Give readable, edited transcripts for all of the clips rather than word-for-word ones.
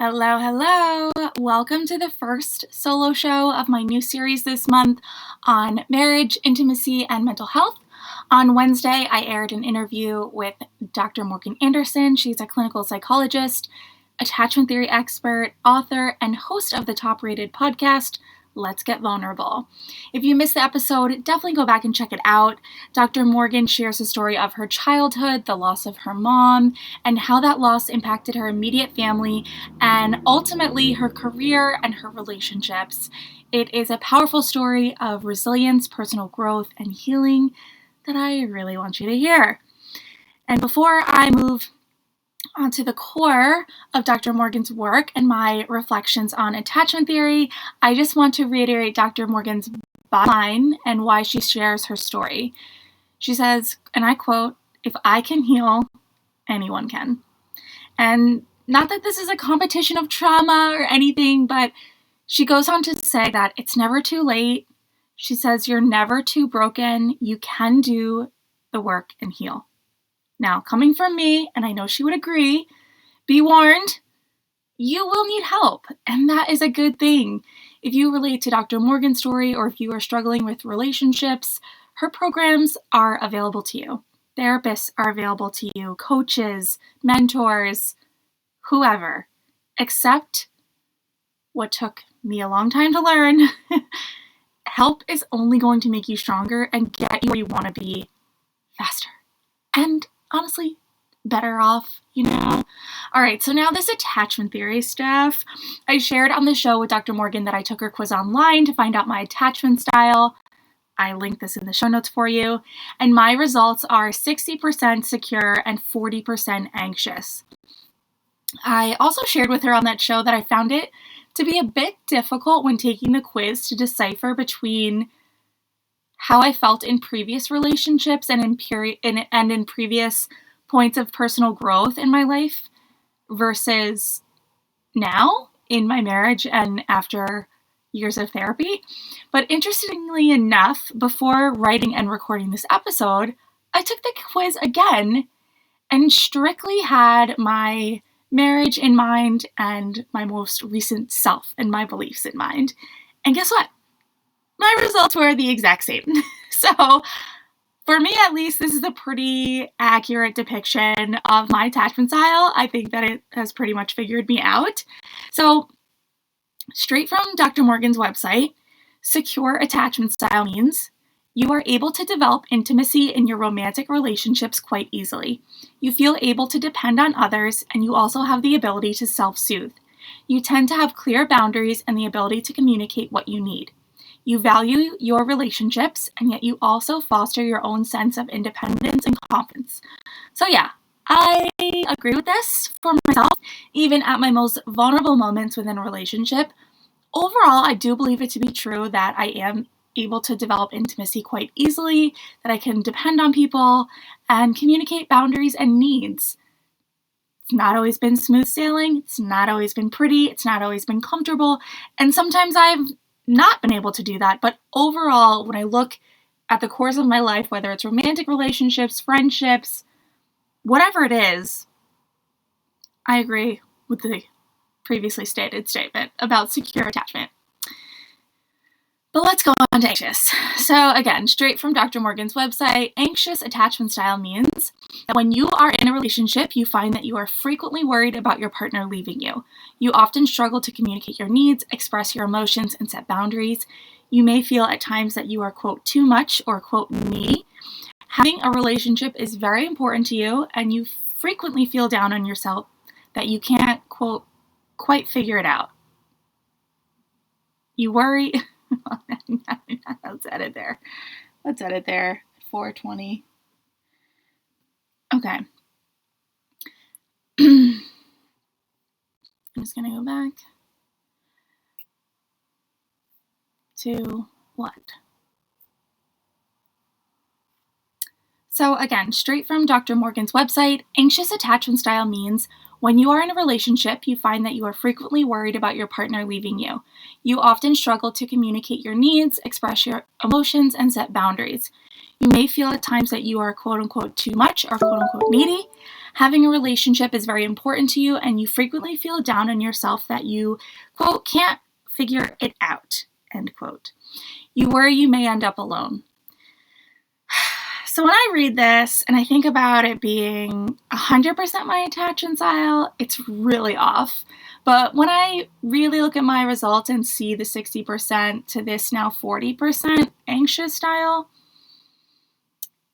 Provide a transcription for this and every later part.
Hello, hello! Welcome to the first solo show of my new series this month on marriage, intimacy, and mental health. On Wednesday, I aired an interview with Dr. Morgan Anderson. She's a clinical psychologist, attachment theory expert, author, and host of the top-rated podcast, Let's Get Vulnerable. If you missed the episode, definitely go back and check it out. Dr. Morgan shares the story of her childhood, the loss of her mom, and how that loss impacted her immediate family and ultimately her career and her relationships. It is a powerful story of resilience, personal growth, and healing that I really want you to hear. And before I move onto the core of Dr. Morgan's work and my reflections on attachment theory, I just want to reiterate Dr. Morgan's bottom line and why she shares her story. She says, and I quote, "If I can heal, anyone can." And not that this is a competition of trauma or anything, but she goes on to say that it's never too late. She says, you're never too broken. You can do the work and heal. Now, coming from me, and I know she would agree, be warned, you will need help, and that is a good thing. If you relate to Dr. Morgan's story, or if you are struggling with relationships, her programs are available to you. Therapists are available to you, coaches, mentors, whoever. Except what took me a long time to learn, help is only going to make you stronger and get you where you want to be faster. And honestly, better off, All right, so now this attachment theory stuff. I shared on the show with Dr. Morgan that I took her quiz online to find out my attachment style. I linked this in the show notes for you. And my results are 60% secure and 40% anxious. I also shared with her on that show that I found it to be a bit difficult when taking the quiz to decipher between how I felt in previous relationships and in previous points of personal growth in my life versus now in my marriage and after years of therapy. But interestingly enough, before writing and recording this episode, I took the quiz again and strictly had my marriage in mind and my most recent self and my beliefs in mind. And guess what? My results were the exact same. So for me, at least, this is a pretty accurate depiction of my attachment style. I think that it has pretty much figured me out. So straight from Dr. Morgan's website, secure attachment style means you are able to develop intimacy in your romantic relationships quite easily. You feel able to depend on others, and you also have the ability to self-soothe. You tend to have clear boundaries and the ability to communicate what you need. You value your relationships, and yet you also foster your own sense of independence and confidence. So yeah, I agree with this for myself, even at my most vulnerable moments within a relationship. Overall, I do believe it to be true that I am able to develop intimacy quite easily, that I can depend on people and communicate boundaries and needs. It's not always been smooth sailing. It's not always been pretty. It's not always been comfortable. And sometimes I've not been able to do that, but overall, when I look at the course of my life, whether it's romantic relationships, friendships, whatever it is, I agree with the previously stated statement about secure attachment. But let's go on to anxious. So again, straight from Dr. Morgan's website, anxious attachment style means that when you are in a relationship, you find that you are frequently worried about your partner leaving you. You often struggle to communicate your needs, express your emotions, and set boundaries. You may feel at times that you are, quote, too much or, quote, needy. Having a relationship is very important to you, and you frequently feel down on yourself that you can't, quote, quite figure it out. You worry... Let's edit there. 4:20. Okay. I'm just going to go back to what? So again, straight from Dr. Morgan's website, anxious attachment style means when you are in a relationship, you find that you are frequently worried about your partner leaving you. You often struggle to communicate your needs, express your emotions, and set boundaries. You may feel at times that you are quote-unquote too much or quote-unquote needy. Having a relationship is very important to you, and you frequently feel down on yourself that you, quote, can't figure it out, end quote. You worry you may end up alone. So when I read this and I think about it being 100% my attachment style, it's really off. But when I really look at my results and see the 60% to this now 40% anxious style,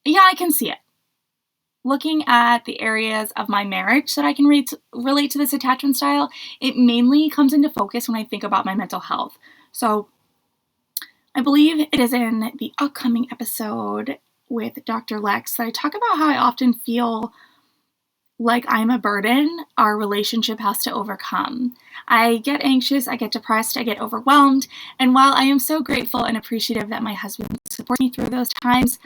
yeah, I can see it. Looking at the areas of my marriage that I can relate to this attachment style, it mainly comes into focus when I think about my mental health. So I believe it is in the upcoming episode with Dr. Lex that I talk about how I often feel like I'm a burden our relationship has to overcome. I get anxious, I get depressed, I get overwhelmed, and while I am so grateful and appreciative that my husband supports me through those times,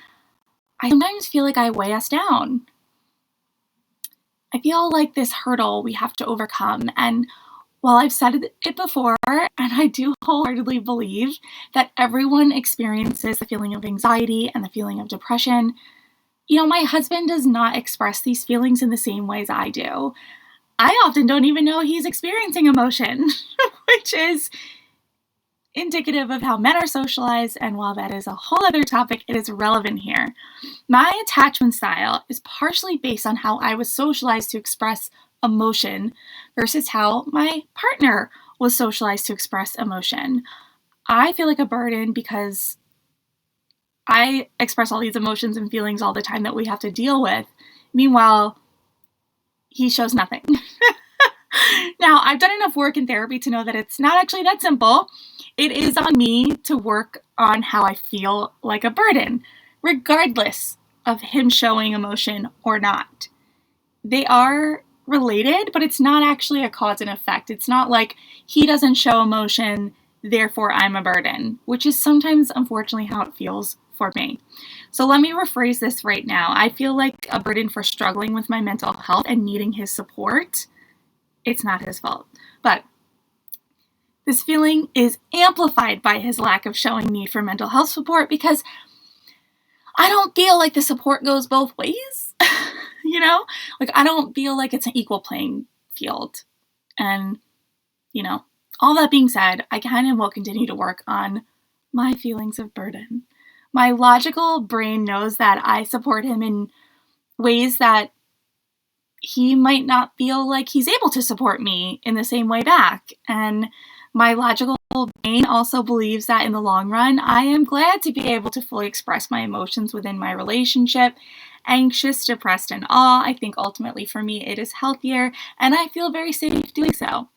I sometimes feel like I weigh us down. I feel like this hurdle we have to overcome, and while I've said it before, and I do wholeheartedly believe that everyone experiences the feeling of anxiety and the feeling of depression, my husband does not express these feelings in the same ways I do. I often don't even know he's experiencing emotion, which is indicative of how men are socialized, and while that is a whole other topic, it is relevant here. My attachment style is partially based on how I was socialized to express emotion versus how my partner was socialized to express emotion. I feel like a burden because I express all these emotions and feelings all the time that we have to deal with. Meanwhile, he shows nothing. Now, I've done enough work in therapy to know that it's not actually that simple. It is on me to work on how I feel like a burden, regardless of him showing emotion or not. They are related, but it's not actually a cause and effect. It's not like he doesn't show emotion, therefore I'm a burden, which is sometimes, unfortunately, how it feels for me. So let me rephrase this right now. I feel like a burden for struggling with my mental health and needing his support. It's not his fault. But this feeling is amplified by his lack of showing need for mental health support because I don't feel like the support goes both ways. Like I don't feel like it's an equal playing field. And, all that being said, I can and will continue to work on my feelings of burden. My logical brain knows that I support him in ways that he might not feel like he's able to support me in the same way back. And my logical brain also believes that in the long run, I am glad to be able to fully express my emotions within my relationship. Anxious, depressed, and all. I think ultimately for me it is healthier, and I feel very safe doing so.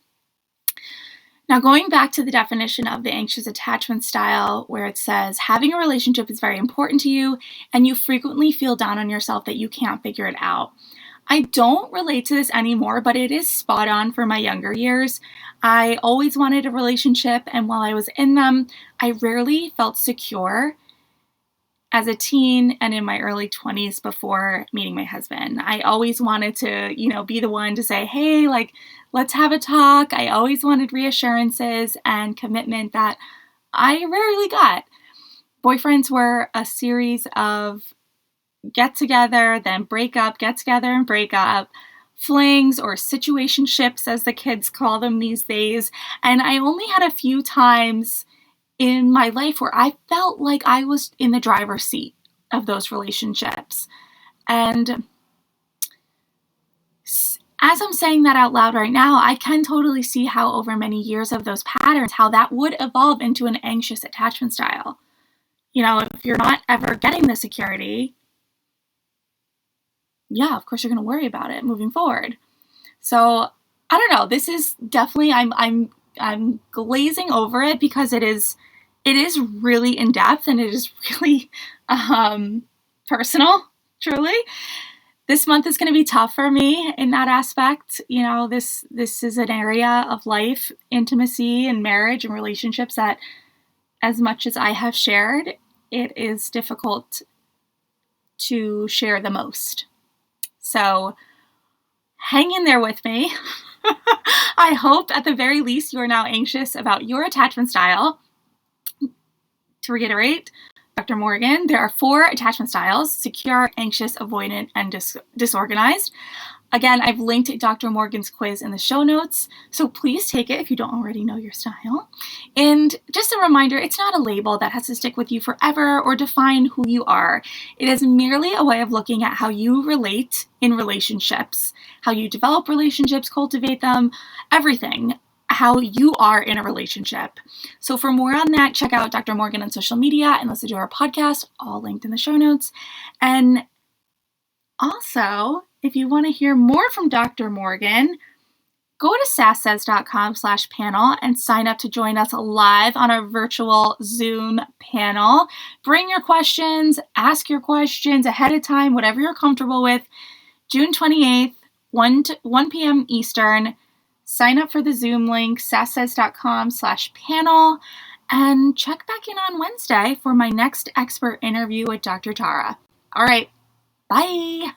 Now, going back to the definition of the anxious attachment style, where it says having a relationship is very important to you, and you frequently feel down on yourself that you can't figure it out. I don't relate to this anymore, but it is spot on for my younger years. I always wanted a relationship, and while I was in them, I rarely felt secure as a teen and in my early 20s before meeting my husband. I always wanted to, be the one to say, hey, let's have a talk. I always wanted reassurances and commitment that I rarely got. Boyfriends were a series of get together, then break up, get together and break up, flings or situationships as the kids call them these days. And I only had a few times in my life where I felt like I was in the driver's seat of those relationships. And as I'm saying that out loud right now, I can totally see how over many years of those patterns, how that would evolve into an anxious attachment style. If you're not ever getting the security, yeah, of course you're going to worry about it moving forward. So I don't know. This is definitely, I'm glazing over it because it is really in depth and it is really personal, truly. This month is going to be tough for me in that aspect. This is an area of life, intimacy and marriage and relationships that, as much as I have shared, it is difficult to share the most. So hang in there with me. I hope at the very least you are now anxious about your attachment style. To reiterate, Dr. Morgan, there are 4 attachment styles: secure, anxious, avoidant, and disorganized. Again, I've linked Dr. Morgan's quiz in the show notes, so please take it if you don't already know your style. And just a reminder, it's not a label that has to stick with you forever or define who you are. It is merely a way of looking at how you relate in relationships, how you develop relationships, cultivate them, everything, how you are in a relationship. So for more on that, check out Dr. Morgan on social media and listen to our podcast, all linked in the show notes. And also, if you want to hear more from Dr. Morgan, go to sasssays.com/panel and sign up to join us live on our virtual Zoom panel. Bring your questions, ask your questions ahead of time, whatever you're comfortable with. June 28th, 1 p.m. Eastern. Sign up for the Zoom link, sasssays.com/panel, and check back in on Wednesday for my next expert interview with Dr. Tara. All right, bye.